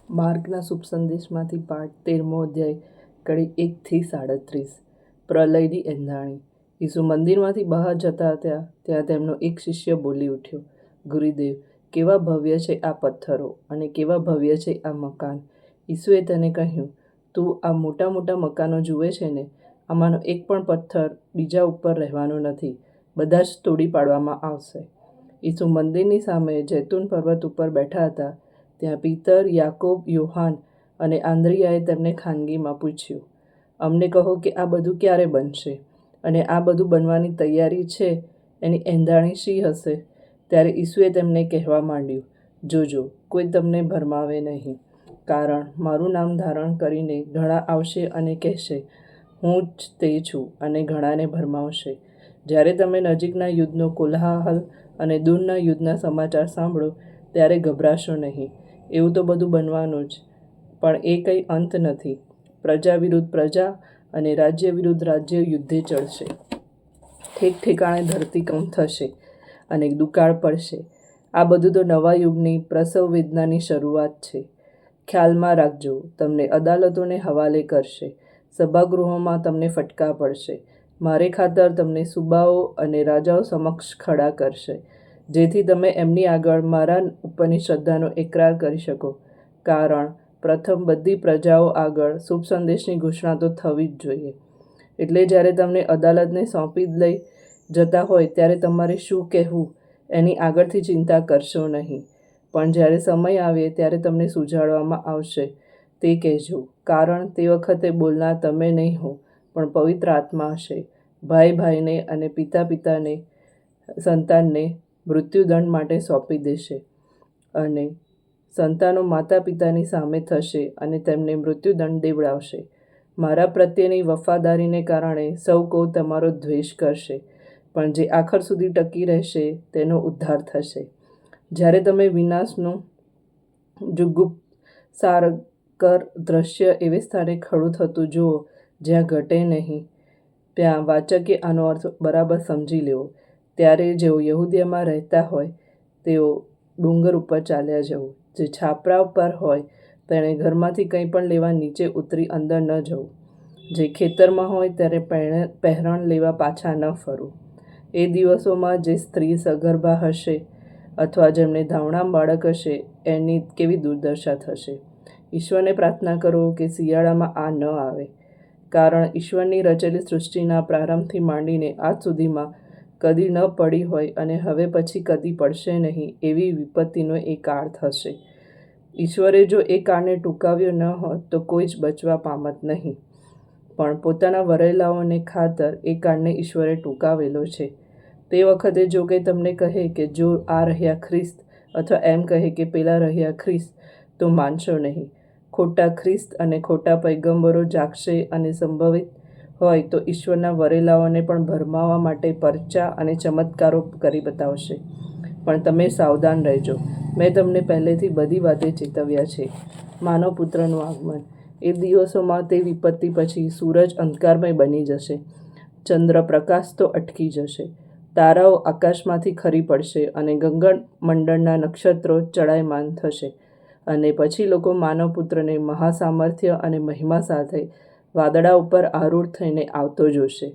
માર્ગના શુભ સંદેશમાંથી પાઠ 13મો અધ્યાય કડી 1-37. પ્રલયની એંધાણી. ઈસુ મંદિરમાંથી બહાર જતા હતા ત્યાં તેમનો એક શિષ્ય બોલી ઉઠ્યો, ગુરુદેવ, કેવા ભવ્ય છે આ પથ્થરો અને કેવા ભવ્ય છે આ મકાન. ઈસુએ તેને કહ્યું, તું આ મોટા મોટા મકાનો જુએ છે ને? આમાંનો એક પણ પથ્થર બીજા ઉપર રહેવાનો નથી, બધા જ તોડી પાડવામાં આવશે. ઈસુ મંદિરની સામે જૈતૂન પર્વત ઉપર બેઠા હતા ત્યાં પીતર, યાકોબ, યોહાન અને આંદ્રિયાએ તેમને ખાનગીમાં પૂછ્યું, અમને કહો કે આ બધું ક્યારે બનશે અને આ બધું બનવાની તૈયારી છે એની એંધાણી શી હશે? ત્યારે ઈસુએ તેમને કહેવા માંડ્યું, જોજો, કોઈ તમને ભરમાવે નહીં, કારણ મારું નામ ધારણ કરીને ઘણા આવશે અને કહેશે, હું જ તે છું, અને ઘણાને ભરમાવશે. જ્યારે તમે નજીકના યુદ્ધનો કોલાહલ અને દૂરના યુદ્ધના સમાચાર સાંભળો ત્યારે ગભરાશો નહીં. એવું તો બધું બનવાનું જ, પણ એ કંઈ અંત નથી. પ્રજા વિરુદ્ધ પ્રજા અને રાજ્ય વિરુદ્ધ રાજ્ય યુદ્ધે ચડશે. ઠેક ઠેકાણે ધરતીકંપ થશે અને દુકાળ પડશે. આ બધું તો નવા યુગની પ્રસવ વેદનાની શરૂઆત છે. ખ્યાલમાં રાખજો, તમને અદાલતોને હવાલે કરશે, સભાગૃહોમાં તમને ફટકા પડશે, મારે ખાતર તમને સુબાઓ અને રાજાઓ સમક્ષ ખડા કરશે, જેથી તમે એમની આગળ મારા ઉપરની શ્રદ્ધાનો એકરાર કરી શકો. કારણ પ્રથમ બધી પ્રજાઓ આગળ શુભ સંદેશની ઘોષણા તો થવી જ જોઈએ. એટલે જ્યારે તમને અદાલતને સોંપી લઈ જતા હોય ત્યારે તમારે શું કહેવું એની આગળથી ચિંતા કરશો નહીં, પણ જ્યારે સમય આવે ત્યારે તમને સુઝાડવામાં આવશે તે કહેજો. કારણ તે વખતે બોલનાર તમે નહીં હો, પણ પવિત્ર આત્મા હશે. ભાઈ ભાઈને અને પિતા પિતાને સંતાનને મૃત્યુદંડ માટે સોંપી દેશે, અને સંતાનો માતા પિતાની સામે થશે અને તેમને મૃત્યુદંડ દેવડાવશે. મારા પ્રત્યેની વફાદારીને કારણે સૌ કોઈ તમારો દ્વેષ કરશે, પણ જે આખર સુધી ટકી રહેશે તેનો ઉદ્ધાર થશે. જ્યારે તમે વિનાશનું જુગુપ્સારકર દ્રશ્ય એવે સ્થાને ખડું થતું જુઓ જ્યાં ઘટે નહીં, ત્યાં વાચકે આનો અર્થ બરાબર સમજી લેવો. ત્યારે જેઓ યહૂદિયામાં રહેતા હોય તેઓ ડુંગર ઉપર ચાલ્યા જવું, જે છાપરા પર હોય તેણે ઘરમાંથી કંઈ પણ લેવા નીચે ઉતરી અંદર ન જવું, જે ખેતરમાં હોય ત્યારે પહેરણ લેવા પાછા ન ફરવું. એ દિવસોમાં જે સ્ત્રી સગર્ભા હશે અથવા જેમને ધાવણાં બાળક હશે એની કેવી દુર્દશા થશે. ઈશ્વરને પ્રાર્થના કરો કે શિયાળામાં આ ન આવે, કારણ ઈશ્વરની રચેલી સૃષ્ટિના પ્રારંભથી માંડીને આજ સુધીમાં કદી ન પડી હોય અને હવે પછી કદી પડશે નહીં એવી વિપત્તિનો એ કાળ થશે. ઈશ્વરે જો એ કાળને ટૂંકાવ્યો ન હોત તો કોઈ જ બચવા પામત નહીં, પણ પોતાના વરેલાઓને ખાતર એ કાળને ઈશ્વરે ટૂંકાવેલો છે. તે વખતે જો કંઈ તમને કહે કે જો આ રહ્યા ખ્રિસ્ત, અથવા એમ કહે કે પેલા રહ્યા ખ્રિસ્ત, તો માનશો નહીં. ખોટા ખ્રિસ્ત અને ખોટા પૈગંબરો જાગશે અને સંભવિત હોય તો ઈશ્વરના વરેલાઓને પણ ભરમાવવા માટે પરચા અને ચમત્કારો કરી બતાવશે. પણ તમે સાવધાન રહેજો, મેં તમને પહેલેથી બધી વાતે ચેતવ્યા છે. માનવ પુત્રનું આગમન. એ દિવસોમાં તે વિપત્તિ પછી સૂરજ અંધકારમય બની જશે, ચંદ્ર પ્રકાશ તો અટકી જશે, તારાઓ આકાશમાંથી ખરી પડશે અને ગગનમંડળના નક્ષત્રો ચડાયમાન થશે. અને પછી લોકો માનવ પુત્રને મહાસામર્થ્ય અને મહિમા સાથે વાદળા ઉપર આરૂઢ થઈને આવતો જોશે,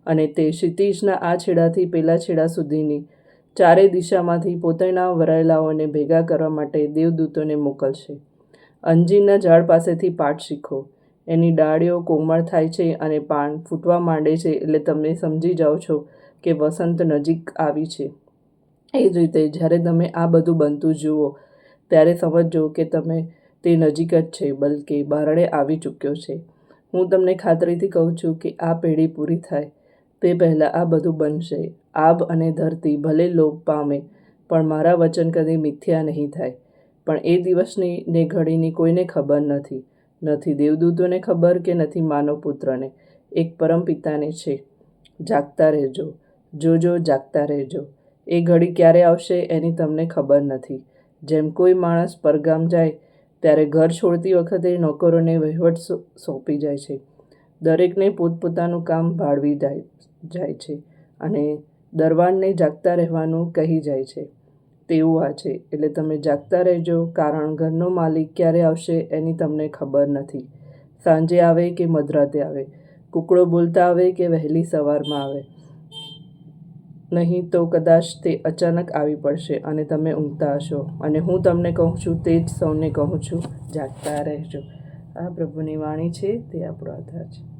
અને તે ક્ષિતિજના આ છેડાથી પેલા છેડા સુધીની ચારે દિશામાંથી પોતાના વરેલાઓને ભેગા કરવા માટે દેવદૂતોને મોકલશે. અંજીરના ઝાડ પાસેથી પાઠ શીખો. એની ડાળીઓ કોમળ થાય છે અને પાન ફૂટવા માંડે છે એટલે તમે સમજી જાઓ છો કે વસંત નજીક આવી છે. એ જ રીતે જ્યારે તમે આ બધું બનતું જુઓ ત્યારે સમજજો કે તમે તે નજીક જ છે, બલકે બારણે આવી ચૂક્યો છે. હું તમને ખાતરીથી કહું છું કે આ પેઢી પૂરી થાય તે પહેલાં આ બધું બનશે. આબ અને ધરતી ભલે લોપ પામે, પણ મારા વચન કદી મિથ્યા નહીં થાય. પણ એ દિવસની ને ઘડીની કોઈને ખબર નથી, નથી દેવદૂતોને ખબર કે નથી માનવ પુત્રને, એક પરમ પિતાને છે. જાગતા રહેજો, જોજો, જાગતા રહેજો. એ ઘડી ક્યારે આવશે એની તમને ખબર નથી. જેમ કોઈ માણસ પરગામ જાય ત્યારે ઘર છોડતી વખતે નોકરોને વહીવટ સોંપી જાય છે, દરેકને પોતપોતાનું કામ ભાળવી જાય છે, અને દરવાનને જાગતા રહેવાનું કહી જાય છે. તેવું આ છે. એટલે તમે જાગતા રહેજો, કારણ ઘરનો માલિક ક્યારે આવશે એની તમને ખબર નથી. સાંજે આવે કે મધરાતે આવે, કુકડો બોલતા આવે કે વહેલી સવારમાં આવે. નહીં તો કદાચ તે અચાનક આવી પડશે અને તમે ઊંઘતા હશો. અને હું તમને કહું છું તે જ સૌને કહું છું, જાગતા રહેજો. આ પ્રભુની વાણી છે, તે આપણો આધાર છે.